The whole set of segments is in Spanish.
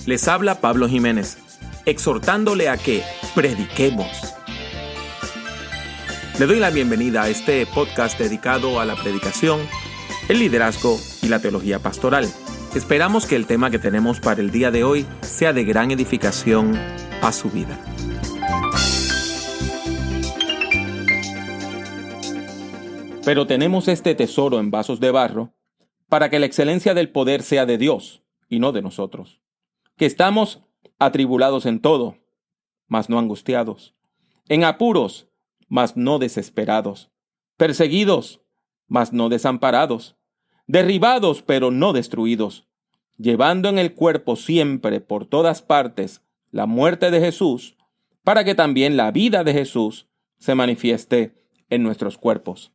Les habla Pablo Jiménez, exhortándole a que prediquemos. Le doy la bienvenida a este podcast dedicado a la predicación, el liderazgo y la teología pastoral. Esperamos que el tema que tenemos para el día de hoy sea de gran edificación a su vida. Pero tenemos este tesoro en vasos de barro para que la excelencia del poder sea de Dios y no de nosotros. Que estamos atribulados en todo, mas no angustiados, en apuros, mas no desesperados, perseguidos, mas no desamparados, derribados, pero no destruidos, llevando en el cuerpo siempre por todas partes la muerte de Jesús, para que también la vida de Jesús se manifieste en nuestros cuerpos.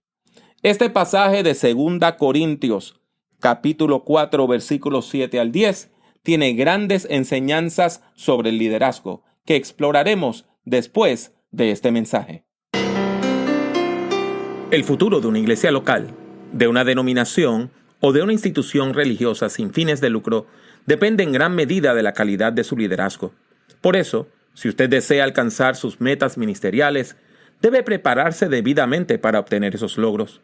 Este pasaje de 2 Corintios, capítulo 4, versículos 7 al 10, tiene grandes enseñanzas sobre el liderazgo que exploraremos después de este mensaje. El futuro de una iglesia local, de una denominación o de una institución religiosa sin fines de lucro depende en gran medida de la calidad de su liderazgo. Por eso, si usted desea alcanzar sus metas ministeriales, debe prepararse debidamente para obtener esos logros.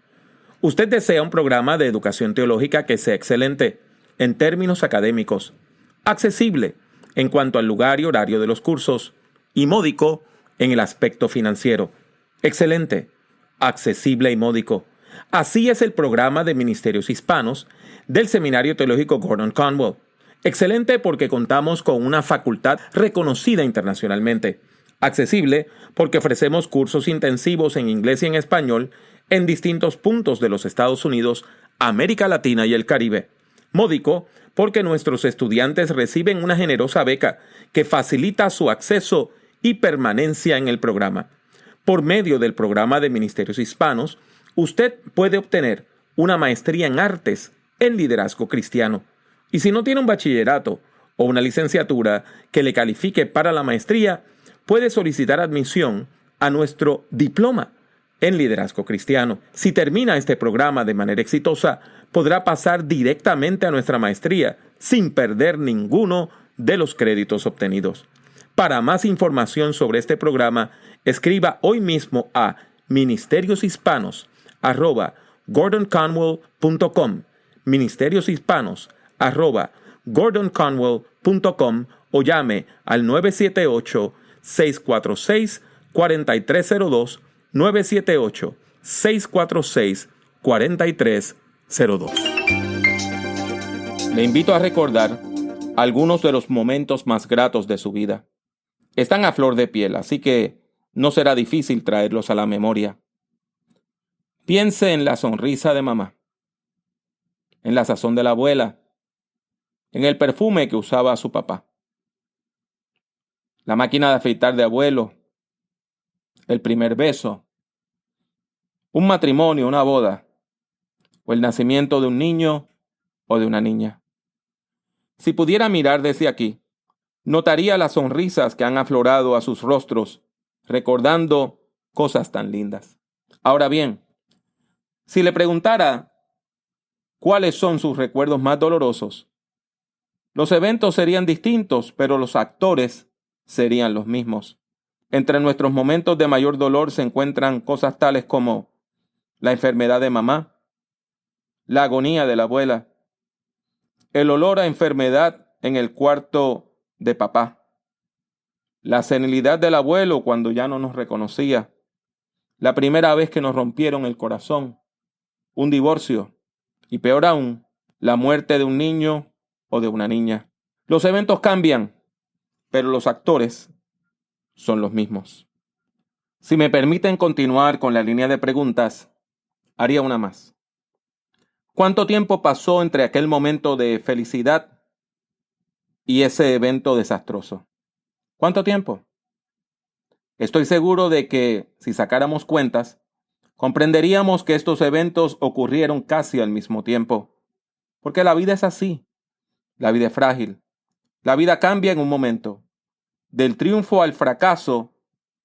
Usted desea un programa de educación teológica que sea excelente en términos académicos, accesible en cuanto al lugar y horario de los cursos y módico en el aspecto financiero. Excelente, accesible y módico. Así es el programa de ministerios hispanos del Seminario Teológico Gordon Conwell. Excelente porque contamos con una facultad reconocida internacionalmente. Accesible porque ofrecemos cursos intensivos en inglés y en español en distintos puntos de los Estados Unidos, América Latina y el Caribe. Módico porque nuestros estudiantes reciben una generosa beca que facilita su acceso y permanencia en el programa. Por medio del programa de Ministerios Hispanos, usted puede obtener una maestría en artes en liderazgo cristiano. Y si no tiene un bachillerato o una licenciatura que le califique para la maestría, puede solicitar admisión a nuestro diploma en liderazgo cristiano. Si termina este programa de manera exitosa, podrá pasar directamente a nuestra maestría sin perder ninguno de los créditos obtenidos. Para más información sobre este programa, escriba hoy mismo a ministerioshispanos@gordonconwell.com, ministerioshispanos@gordonconwell.com o llame al 978-646-4302, 978-646-4302. Le invito a recordar algunos de los momentos más gratos de su vida. Están a flor de piel, así que no será difícil traerlos a la memoria. Piense en la sonrisa de mamá, en la sazón de la abuela, en el perfume que usaba su papá, la máquina de afeitar de abuelo, el primer beso, un matrimonio, una boda, o el nacimiento de un niño o de una niña. Si pudiera mirar desde aquí, notaría las sonrisas que han aflorado a sus rostros, recordando cosas tan lindas. Ahora bien, si le preguntara cuáles son sus recuerdos más dolorosos, los eventos serían distintos, pero los actores serían los mismos. Entre nuestros momentos de mayor dolor se encuentran cosas tales como la enfermedad de mamá, la agonía de la abuela, el olor a enfermedad en el cuarto de papá, la senilidad del abuelo cuando ya no nos reconocía, la primera vez que nos rompieron el corazón, un divorcio y peor aún, la muerte de un niño o de una niña. Los eventos cambian, pero los actores son los mismos. Si me permiten continuar con la línea de preguntas, haría una más. ¿Cuánto tiempo pasó entre aquel momento de felicidad y ese evento desastroso? ¿Cuánto tiempo? Estoy seguro de que, si sacáramos cuentas, comprenderíamos que estos eventos ocurrieron casi al mismo tiempo. Porque la vida es así. La vida es frágil. La vida cambia en un momento. Del triunfo al fracaso,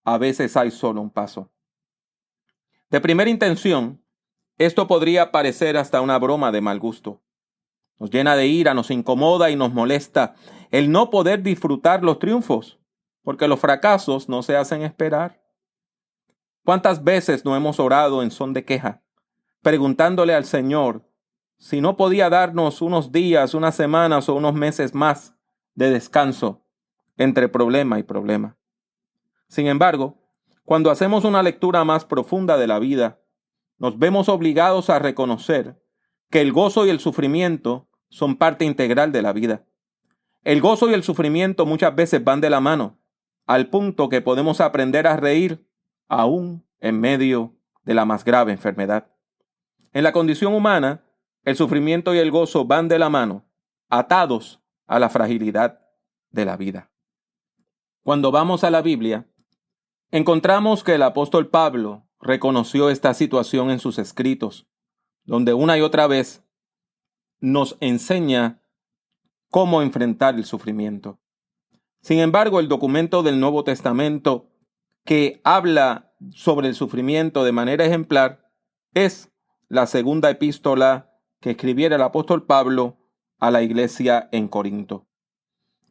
a veces hay solo un paso. De primera intención, esto podría parecer hasta una broma de mal gusto. Nos llena de ira, nos incomoda y nos molesta el no poder disfrutar los triunfos, porque los fracasos no se hacen esperar. ¿Cuántas veces no hemos orado en son de queja, preguntándole al Señor si no podía darnos unos días, unas semanas o unos meses más de descanso entre problema y problema? Sin embargo, cuando hacemos una lectura más profunda de la vida, nos vemos obligados a reconocer que el gozo y el sufrimiento son parte integral de la vida. El gozo y el sufrimiento muchas veces van de la mano, al punto que podemos aprender a reír aún en medio de la más grave enfermedad. En la condición humana, el sufrimiento y el gozo van de la mano, atados a la fragilidad de la vida. Cuando vamos a la Biblia, encontramos que el apóstol Pablo reconoció esta situación en sus escritos, donde una y otra vez nos enseña cómo enfrentar el sufrimiento. Sin embargo, el documento del Nuevo Testamento que habla sobre el sufrimiento de manera ejemplar es la segunda epístola que escribiera el apóstol Pablo a la iglesia en Corinto.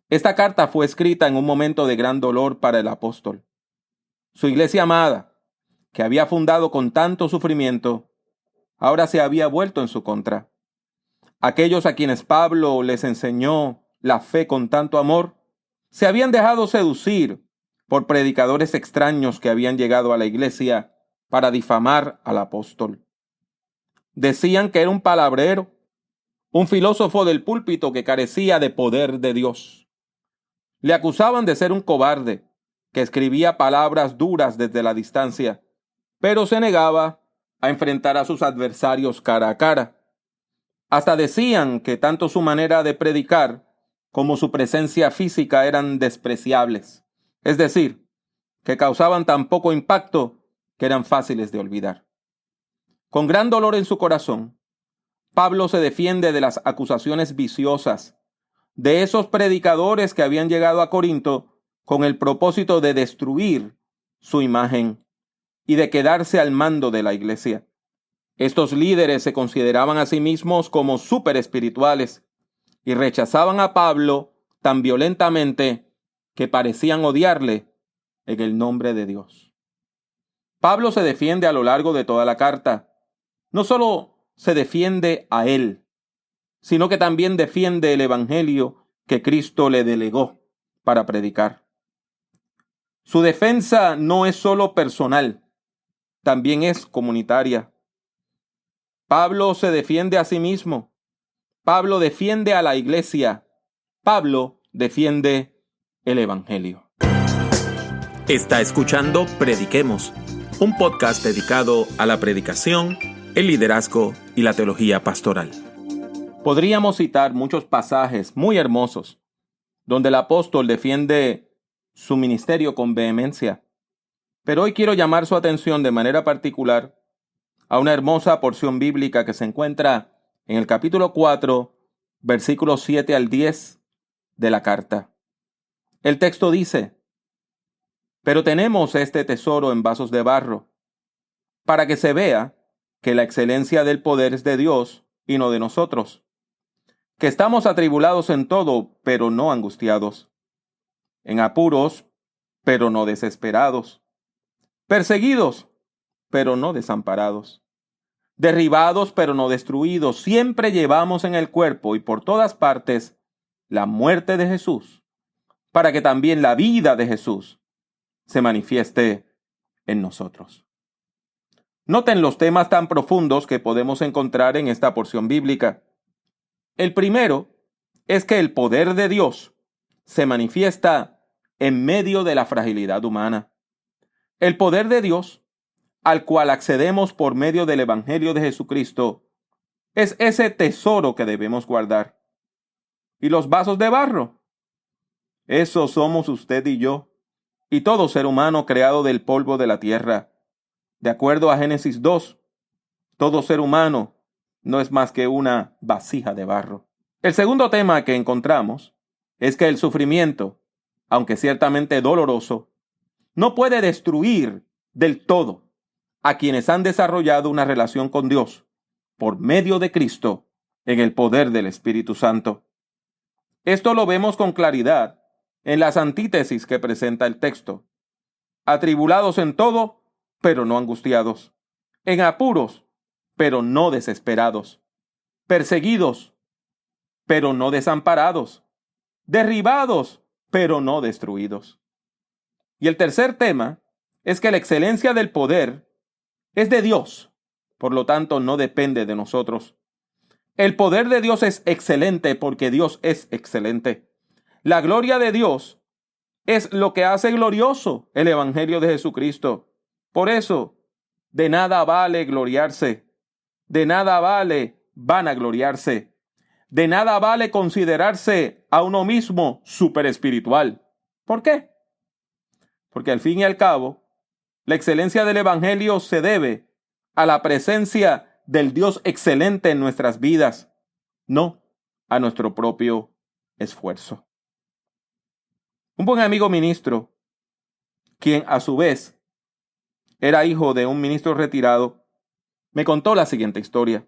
Esta carta fue escrita en un momento de gran dolor para el apóstol. Su iglesia amada, que había fundado con tanto sufrimiento, ahora se había vuelto en su contra. Aquellos a quienes Pablo les enseñó la fe con tanto amor, se habían dejado seducir por predicadores extraños que habían llegado a la iglesia para difamar al apóstol. Decían que era un palabrero, un filósofo del púlpito que carecía de poder de Dios. Le acusaban de ser un cobarde, que escribía palabras duras desde la distancia, pero se negaba a enfrentar a sus adversarios cara a cara. Hasta decían que tanto su manera de predicar como su presencia física eran despreciables, es decir, que causaban tan poco impacto que eran fáciles de olvidar. Con gran dolor en su corazón, Pablo se defiende de las acusaciones viciosas de esos predicadores que habían llegado a Corinto con el propósito de destruir su imagen y de quedarse al mando de la iglesia. Estos líderes se consideraban a sí mismos como súper espirituales y rechazaban a Pablo tan violentamente que parecían odiarle en el nombre de Dios. Pablo se defiende a lo largo de toda la carta. No solo se defiende a él, sino que también defiende el evangelio que Cristo le delegó para predicar. Su defensa no es solo personal, también es comunitaria. Pablo se defiende a sí mismo. Pablo defiende a la iglesia. Pablo defiende el evangelio. Está escuchando Prediquemos, un podcast dedicado a la predicación, el liderazgo y la teología pastoral. Podríamos citar muchos pasajes muy hermosos donde el apóstol defiende su ministerio con vehemencia, pero hoy quiero llamar su atención de manera particular a una hermosa porción bíblica que se encuentra en el capítulo 4, versículos 7 al 10 de la carta. El texto dice: pero tenemos este tesoro en vasos de barro, para que se vea que la excelencia del poder es de Dios y no de nosotros, que estamos atribulados en todo, pero no angustiados, en apuros, pero no desesperados, perseguidos, pero no desamparados, derribados, pero no destruidos. Siempre llevamos en el cuerpo y por todas partes la muerte de Jesús, para que también la vida de Jesús se manifieste en nosotros. Noten los temas tan profundos que podemos encontrar en esta porción bíblica. El primero es que el poder de Dios se manifiesta en medio de la fragilidad humana. El poder de Dios, al cual accedemos por medio del Evangelio de Jesucristo, es ese tesoro que debemos guardar. ¿Y los vasos de barro? Esos somos usted y yo, y todo ser humano creado del polvo de la tierra. De acuerdo a Génesis 2, todo ser humano no es más que una vasija de barro. El segundo tema que encontramos es que el sufrimiento, aunque ciertamente doloroso, no puede destruir del todo a quienes han desarrollado una relación con Dios por medio de Cristo en el poder del Espíritu Santo. Esto lo vemos con claridad en las antítesis que presenta el texto. Atribulados en todo, pero no angustiados. En apuros, pero no desesperados. Perseguidos, pero no desamparados. Derribados, pero no destruidos. Y el tercer tema es que la excelencia del poder es de Dios, por lo tanto no depende de nosotros. El poder de Dios es excelente porque Dios es excelente. La gloria de Dios es lo que hace glorioso el Evangelio de Jesucristo. Por eso, de nada vale gloriarse, de nada vale vanagloriarse, de nada vale considerarse a uno mismo superespiritual. ¿Por qué? Porque al fin y al cabo, la excelencia del Evangelio se debe a la presencia del Dios excelente en nuestras vidas, no a nuestro propio esfuerzo. Un buen amigo ministro, quien a su vez era hijo de un ministro retirado, me contó la siguiente historia.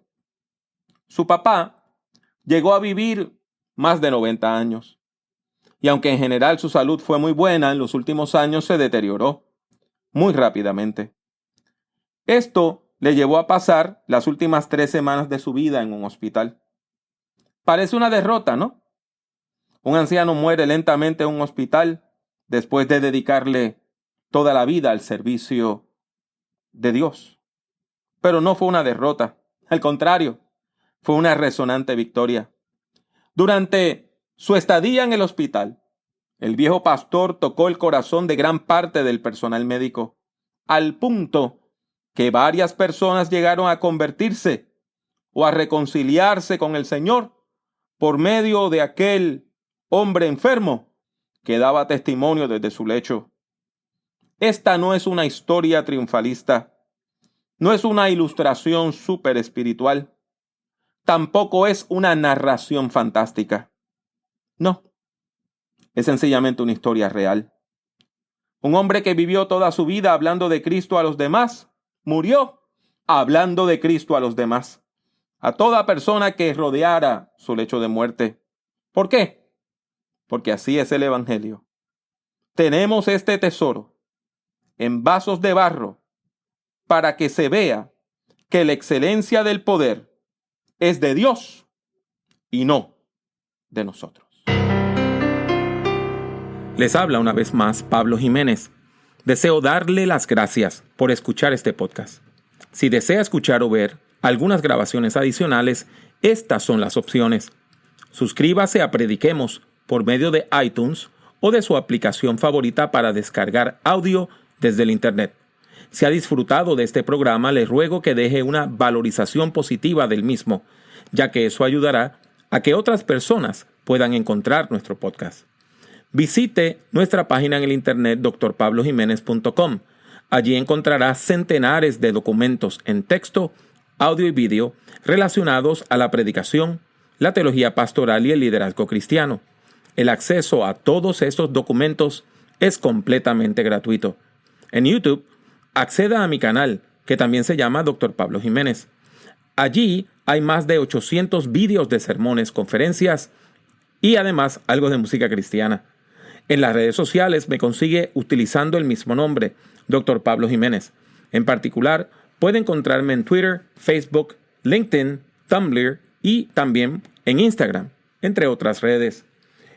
Su papá llegó a vivir más de 90 años, y aunque en general su salud fue muy buena, en los últimos años se deterioró muy rápidamente. Esto le llevó a pasar las últimas 3 semanas de su vida en un hospital. Parece una derrota, ¿no? Un anciano muere lentamente en un hospital después de dedicarle toda la vida al servicio de Dios. Pero no fue una derrota. Al contrario, fue una resonante victoria. Durante su estadía en el hospital, el viejo pastor tocó el corazón de gran parte del personal médico, al punto que varias personas llegaron a convertirse o a reconciliarse con el Señor por medio de aquel hombre enfermo que daba testimonio desde su lecho. Esta no es una historia triunfalista, no es una ilustración súper espiritual, tampoco es una narración fantástica. No, es sencillamente una historia real. Un hombre que vivió toda su vida hablando de Cristo a los demás, murió hablando de Cristo a los demás, a toda persona que rodeara su lecho de muerte. ¿Por qué? Porque así es el Evangelio. Tenemos este tesoro en vasos de barro para que se vea que la excelencia del poder es de Dios y no de nosotros. Les habla una vez más Pablo Jiménez. Deseo darle las gracias por escuchar este podcast. Si desea escuchar o ver algunas grabaciones adicionales, estas son las opciones. Suscríbase a Prediquemos por medio de iTunes o de su aplicación favorita para descargar audio desde el Internet. Si ha disfrutado de este programa, le ruego que deje una valorización positiva del mismo, ya que eso ayudará a que otras personas puedan encontrar nuestro podcast. Visite nuestra página en el internet drpablojimenez.com. Allí encontrará centenares de documentos en texto, audio y vídeo relacionados a la predicación, la teología pastoral y el liderazgo cristiano. El acceso a todos estos documentos es completamente gratuito. En YouTube, acceda a mi canal, que también se llama Dr. Pablo Jiménez. Allí hay más de 800 vídeos de sermones, conferencias y además algo de música cristiana. En las redes sociales me consigue utilizando el mismo nombre, Dr. Pablo Jiménez. En particular, puede encontrarme en Twitter, Facebook, LinkedIn, Tumblr y también en Instagram, entre otras redes.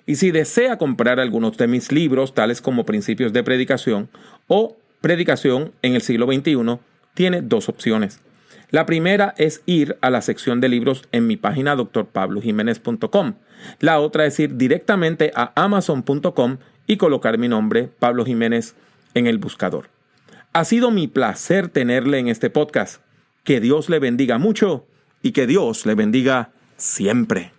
Y si desea comprar algunos de mis libros, tales como Principios de Predicación o Predicación en el siglo XXI, tiene 2 opciones. La primera es ir a la sección de libros en mi página drpablojimenez.com. La otra es ir directamente a amazon.com y colocar mi nombre, Pablo Jiménez, en el buscador. Ha sido mi placer tenerle en este podcast. Que Dios le bendiga mucho y que Dios le bendiga siempre.